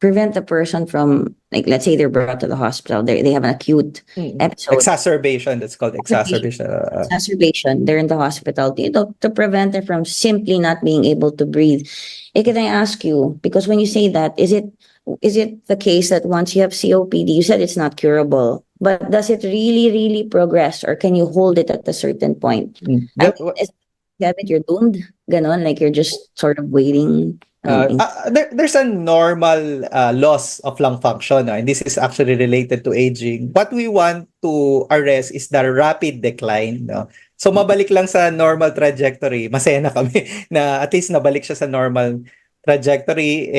prevent the person from, like, let's say they're brought to the hospital, they have an acute episode. Exacerbation, that's called exacerbation. Exacerbation, they're in the hospital, to prevent them from simply not being able to breathe. Can I ask you, because when you say that, is it the case that once you have COPD, you said it's not curable, but does it really progress or can you hold it at a certain point? I mean, is it you're doomed? Ganon, like you're just sort of waiting. There's a normal loss of lung function, and this is actually related to aging. What we want to arrest is the rapid decline, no? So mabalik lang sa normal trajectory. Masaya na kami na at least nabalik siya sa normal trajectory,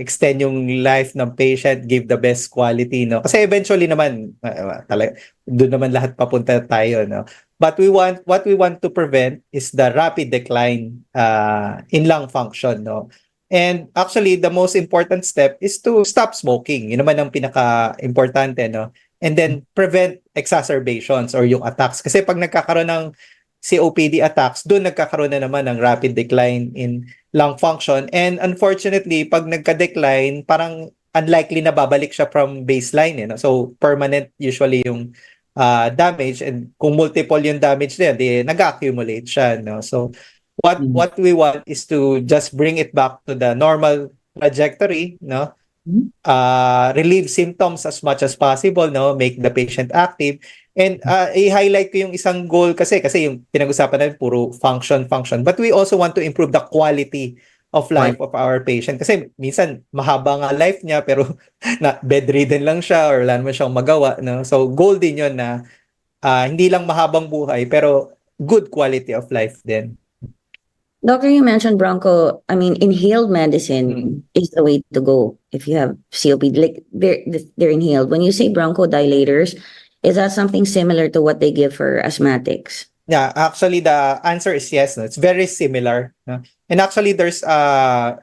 extend yung life ng patient, give the best quality, no? Kasi eventually naman doon naman lahat papunta tayo, no? But what we want to prevent is the rapid decline in lung function, no? And actually, the most important step is to stop smoking. Yun naman ang pinaka-importante, no? And then, prevent exacerbations or yung attacks. Kasi pag nagkakaroon ng COPD attacks, doon nagkakaroon na naman ng rapid decline in lung function. And unfortunately, pag nagka-decline, parang unlikely na babalik siya from baseline. No? So, permanent usually yung damage. And kung multiple yung damage na yan, nag-accumulate siya. No? So, what we want is to just bring it back to the normal trajectory, no? Relieve symptoms as much as possible, no? Make the patient active. And i-highlight ko yung isang goal kasi yung pinag-usapan natin puro function. But we also want to improve the quality of life of our patient. Kasi minsan mahaba nga life niya pero na bedridden lang siya or wala naman siyang magawa, no? So goal din yun na hindi lang mahabang buhay pero good quality of life din. Doctor, you mentioned inhaled medicine is the way to go if you have COPD. Like they're inhaled. When you say bronchodilators, is that something similar to what they give for asthmatics? Yeah, actually, the answer is yes. No? It's very similar. No? And actually, there's a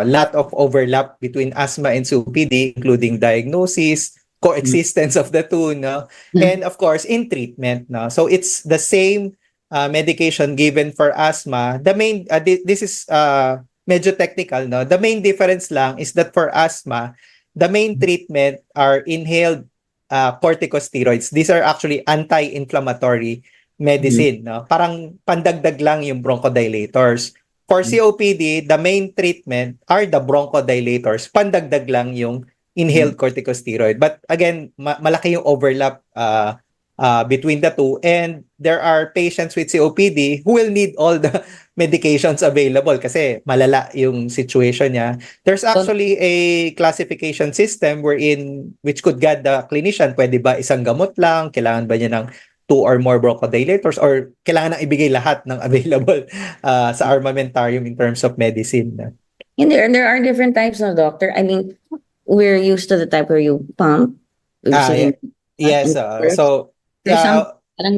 lot of overlap between asthma and COPD, including diagnosis, coexistence of the two, no? And of course, in treatment. No? So it's the same medication given for asthma. The main, this is medyo technical. No? The main difference lang is that for asthma, the main treatment are inhaled corticosteroids. These are actually anti-inflammatory medicine, no? Parang pandagdag lang yung bronchodilators. For COPD, the main treatment are the bronchodilators. Pandagdag lang yung inhaled corticosteroid. But again, malaki yung overlap between the two, and there are patients with COPD who will need all the medications available kasi malala yung situation niya. There's actually a classification system which could guide the clinician. Pwede ba isang gamot lang? Kailangan ba niya ng 2 or more bronchodilators, or kailangan na ibigay lahat ng available sa armamentarium in terms of medicine? And there are different types of doctor. I mean, we're used to the type where you pump. Yes. So there's some parang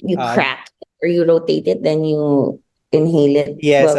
you crack or you rotate it, then you inhale it. Yes,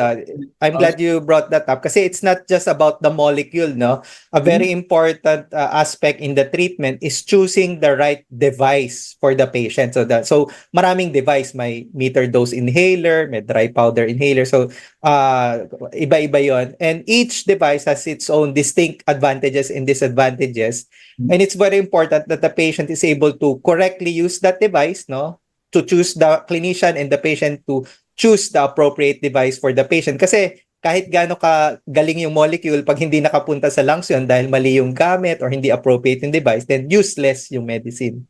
I'm glad you brought that up kasi it's not just about the molecule, no? A very important aspect in the treatment is choosing the right device for the patient. So maraming device, may meter dose inhaler, may dry powder inhaler. So iba-iba 'yon. And each device has its own distinct advantages and disadvantages. And it's very important that the patient is able to correctly use that device, no? To choose the clinician and the patient to choose the appropriate device for the patient. Kasi kahit gaano ka galing yung molecule, pag hindi nakapunta sa lungs yun dahil mali yung gamit or hindi appropriate yung device, then useless yung medicine.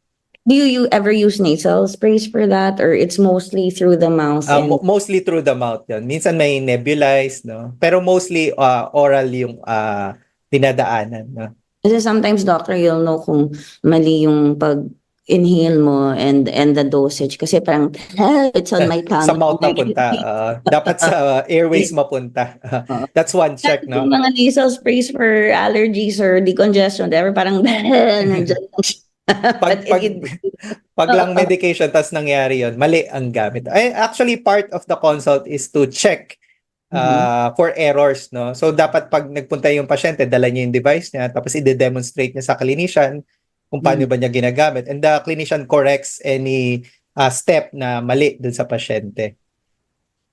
Do you ever use nasal sprays for that, or it's mostly through the mouth? Mostly through the mouth yun. Minsan may nebulize, no? Pero mostly oral yung dinadaanan. No? Kasi sometimes, doctor, you'll know kung mali yung pag-inhale mo and the dosage. Kasi parang, it's on my tongue. Sa mouth napunta. Dapat sa airways mapunta. That's one check, no? Yung mga nasal sprays for allergies or decongestion, whatever, parang, pag lang medication tas nangyari yon, mali ang gamit. Actually, part of the consult is to check for errors, no? So dapat pag nagpunta yung pasyente, dala niya yung device niya, tapos i-demonstrate niya sa clinician kung paano ba niya ginagamit, and the clinician corrects any step na mali dun sa pasyente.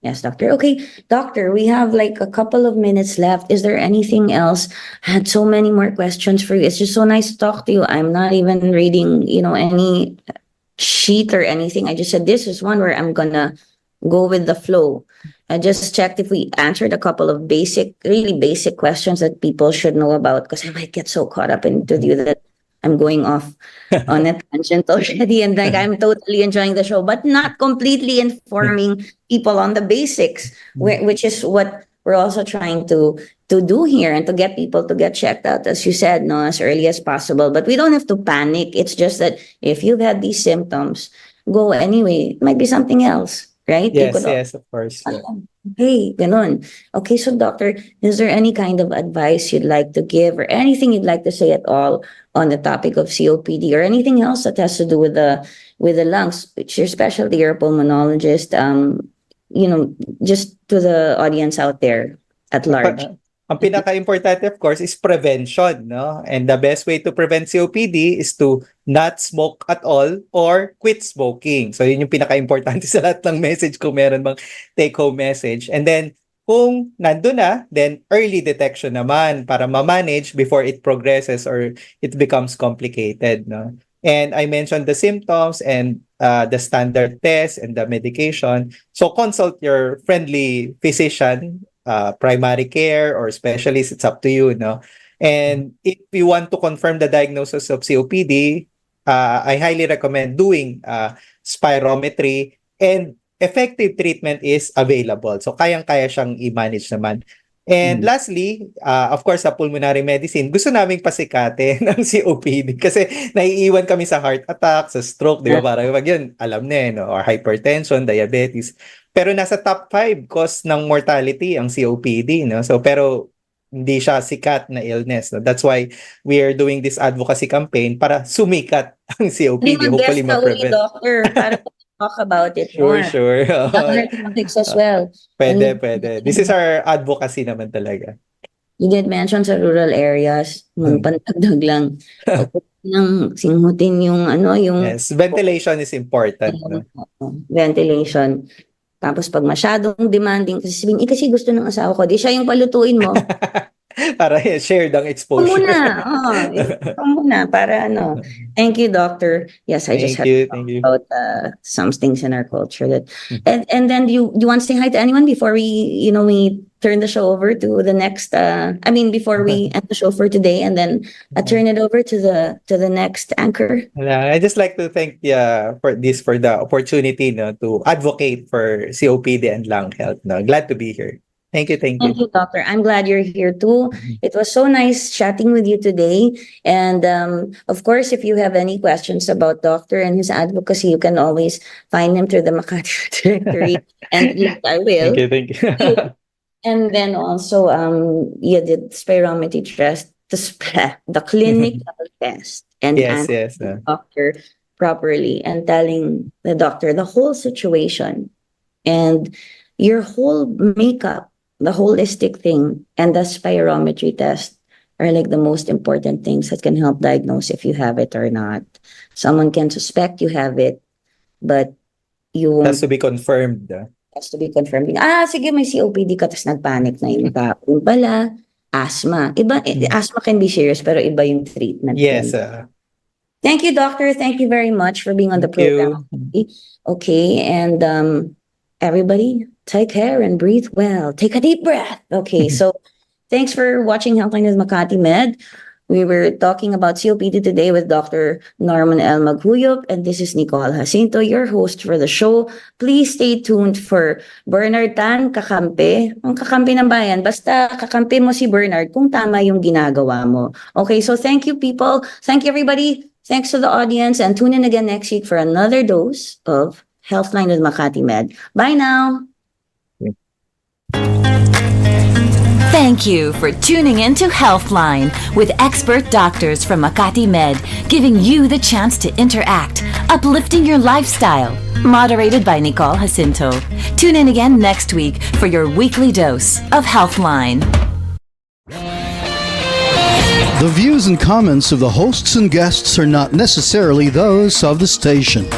Yes, doctor. Okay, doctor, we have like a couple of minutes left. Is there anything else? I had so many more questions for you. It's just so nice to talk to you. I'm not even reading, any sheet or anything. I just said this is one where I'm gonna go with the flow. I just checked if we answered a couple of really basic questions that people should know about, because I might get so caught up into you that I'm going off on a tangent already, and like I'm totally enjoying the show, but not completely informing people on the basics, which is what we're also trying to do here, and to get people to get checked out, as you said, no, as early as possible. But we don't have to panic. It's just that if you've had these symptoms, go anyway. It might be something else, right? Yes, of course. Hey, ganon. Okay, so doctor, is there any kind of advice you'd like to give, or anything you'd like to say at all on the topic of COPD, or anything else that has to do with the lungs, which your specialty, you're a pulmonologist, just to the audience out there at large? Ang pinaka-importante, of course, is prevention, no? And the best way to prevent COPD is to not smoke at all or quit smoking. So yun yung pinaka-importante sa lahat ng message kung meron bang take-home message. And then, kung nandun na, then early detection naman para ma-manage before it progresses or it becomes complicated, no? And I mentioned the symptoms and the standard test and the medication. So consult your friendly physician, primary care or specialist, it's up to you, no? And if you want to confirm the diagnosis of COPD, I highly recommend doing spirometry, and effective treatment is available. So kayang-kaya siyang i-manage naman. And lastly, of course, sa pulmonary medicine, gusto naming pasikatin ang COPD kasi naiiwan kami sa heart attack, sa stroke, di ba? Parang pag yun, alam na no? Or hypertension, diabetes. Pero nasa top 5 cause ng mortality ang COPD, no? So, pero hindi siya sikat na illness. No? That's why we are doing this advocacy campaign para sumikat ang COPD. Hopefully, Mag-guest ka uli, ma-prevent. doctor, para talk about it Sure, more. sure. Other topics as well. Pwede, pwede. This is our advocacy naman talaga. You did mention sa rural areas, pantagdag lang. Huwag nang singhutin yung yung Yes, ventilation is important. No? ventilation. Tapos pag masyadong demanding, kasi sabihin, kasi gusto ng asawa ko, di siya yung palutuin mo. Para share ang exposure. Ikaw muna, para Thank you, doctor. Yes, I just had to talk about some things in our culture that, and then you want to say hi to anyone before we we turn the show over to the next. Before we end the show for today, and then turn it over to the next anchor. I just like to thank for the opportunity to advocate for COPD and lung health. Glad to be here. Thank you. Thank you, doctor. I'm glad you're here too. It was so nice chatting with you today. And of course, if you have any questions about doctor and his advocacy, you can always find him through the Makati directory. And I will. Thank you. And then also, you did spirometry test, the clinical test, and yes. the doctor properly and telling the doctor the whole situation and your whole makeup, the holistic thing, and the spirometry test are like the most important things that can help diagnose if you have it or not. Someone can suspect you have it, but you won't. Has to be confirmed. Has to be confirmed. Sige, may COPD ka, tapos nagpanic na yung tao. Yung pala, asthma. Asthma can be serious, pero iba yung treatment. Yes. Thank you, doctor. Thank you very much for being on the program. Okay, and everybody, take care and breathe well. Take a deep breath. Okay, so thanks for watching Healthline with Makati Med. We were talking about COPD today with Dr. 𝗠𝗸𝗁, and this is Nicole Jacinto, your host for the show. Please stay tuned for Bernard Tan, kakampi. Ang kakampi ng bayan, basta kakampi mo si Bernard kung tama yung ginagawa mo. Okay, so thank you, people. Thank you, everybody. Thanks to the audience, and tune in again next week for another dose of Healthline with Makati Med. Bye now. Thank you for tuning in to Healthline with expert doctors from Makati Med, giving you the chance to interact, uplifting your lifestyle. Moderated by Nicole Jacinto. Tune in again next week for your weekly dose of Healthline. The views and comments of the hosts and guests are not necessarily those of the station.